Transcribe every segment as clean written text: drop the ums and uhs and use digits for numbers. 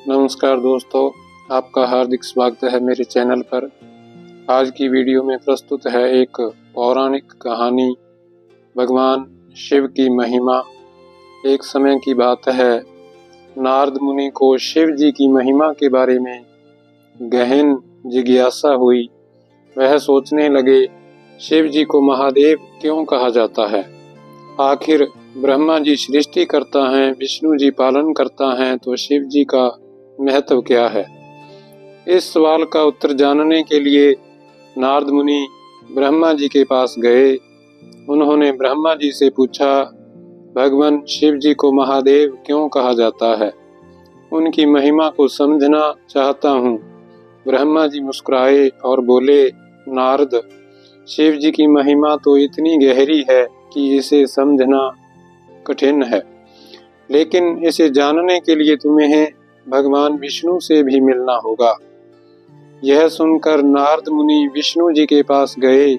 नमस्कार दोस्तों, आपका हार्दिक स्वागत है मेरे चैनल पर। आज की वीडियो में प्रस्तुत है एक पौराणिक कहानी, भगवान शिव की महिमा। एक समय की बात है, नारद मुनि को शिव जी की महिमा के बारे में गहन जिज्ञासा हुई। वह सोचने लगे, शिव जी को महादेव क्यों कहा जाता है? आखिर ब्रह्मा जी सृष्टि करता है, विष्णु जी पालन करता है, तो शिव जी का महत्व क्या है? इस सवाल का उत्तर जानने के लिए नारद मुनि ब्रह्मा जी के पास गए। उन्होंने ब्रह्मा जी से पूछा, भगवान शिव जी को महादेव क्यों कहा जाता है? उनकी महिमा को समझना चाहता हूँ। ब्रह्मा जी मुस्कुराए और बोले, नारद, शिव जी की महिमा तो इतनी गहरी है कि इसे समझना कठिन है, लेकिन इसे जानने के लिए तुम्हें भगवान विष्णु से भी मिलना होगा। यह सुनकर नारद मुनि विष्णु जी के पास गए।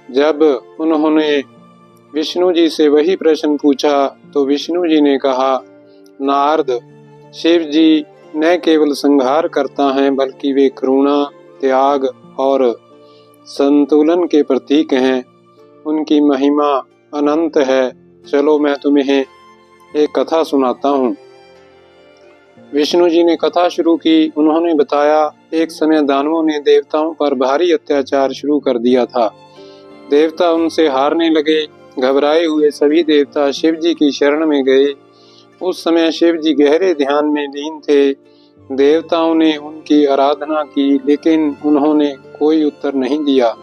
जब उन्होंने विष्णु जी से वही प्रश्न पूछा तो विष्णु जी ने कहा, नारद, शिव जी न केवल संहार करता है बल्कि वे करुणा, त्याग और संतुलन के प्रतीक हैं। उनकी महिमा अनंत है। चलो मैं तुम्हें एक कथा सुनाता हूँ। विष्णु जी ने कथा शुरू की। उन्होंने बताया, एक समय दानवों ने देवताओं पर भारी अत्याचार शुरू कर दिया था। देवता उनसे हारने लगे। घबराए हुए सभी देवता शिव जी की शरण में गए। उस समय शिव जी गहरे ध्यान में लीन थे। देवताओं ने उनकी आराधना की, लेकिन उन्होंने कोई उत्तर नहीं दिया।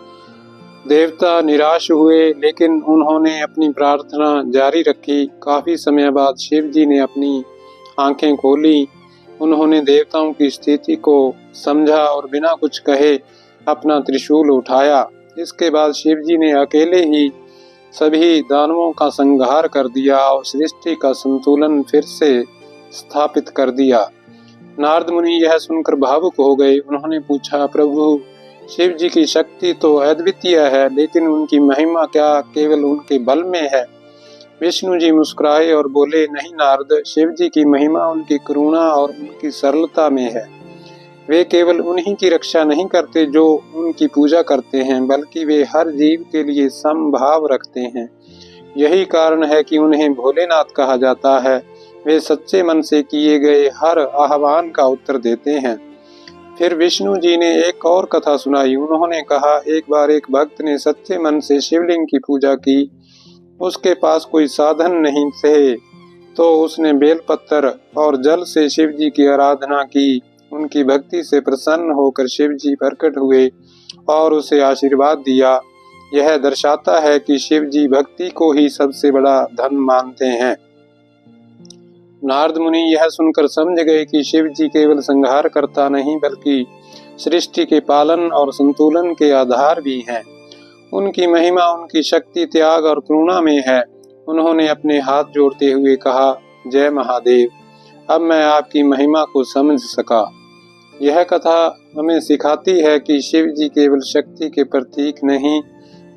देवता निराश हुए, लेकिन उन्होंने अपनी प्रार्थना जारी रखी। काफी समय बाद शिव जी ने अपनी आंखें खोली। उन्होंने देवताओं की स्थिति को समझा और बिना कुछ कहे अपना त्रिशूल उठाया। इसके बाद शिव जी ने अकेले ही सभी दानवों का संहार कर दिया और सृष्टि का संतुलन फिर से स्थापित कर दिया। नारद मुनि यह सुनकर भावुक हो गए। उन्होंने पूछा, प्रभु, शिव जी की शक्ति तो अद्वितीय है, लेकिन उनकी महिमा क्या केवल उनके बल में है? विष्णु जी मुस्कुराए और बोले, नहीं नारद, शिव जी की महिमा उनकी करुणा और उनकी सरलता में है। वे केवल उन्हीं की रक्षा नहीं करते जो उनकी पूजा करते हैं, बल्कि वे हर जीव के लिए समभाव रखते हैं। यही कारण है कि उन्हें भोलेनाथ कहा जाता है। वे सच्चे मन से किए गए हर आह्वान का उत्तर देते हैं। फिर विष्णु जी ने एक और कथा सुनाई। उन्होंने कहा, एक बार एक भक्त ने सच्चे मन से शिवलिंग की पूजा की। उसके पास कोई साधन नहीं थे, तो उसने बेलपत्र और जल से शिव जी की आराधना की। उनकी भक्ति से प्रसन्न होकर शिव जी प्रकट हुए और उसे आशीर्वाद दिया। यह दर्शाता है कि शिव जी भक्ति को ही सबसे बड़ा धन मानते हैं। नारद मुनि यह सुनकर समझ गए कि शिव जी केवल संहार करता नहीं, बल्कि सृष्टि के पालन और संतुलन के आधार भी हैं। उनकी महिमा उनकी शक्ति, त्याग और करुणा में है। उन्होंने अपने हाथ जोड़ते हुए कहा, जय महादेव, अब मैं आपकी महिमा को समझ सका। यह कथा हमें सिखाती है कि शिव जी केवल शक्ति के प्रतीक नहीं,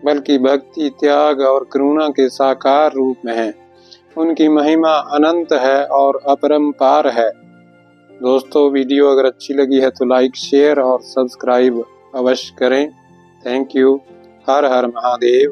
बल्कि भक्ति, त्याग और करुणा के साकार रूप में हैं। उनकी महिमा अनंत है और अपरंपार है। दोस्तों, वीडियो अगर अच्छी लगी है तो लाइक, शेयर और सब्सक्राइब अवश्य करें। Thank you. Her her Mahadev.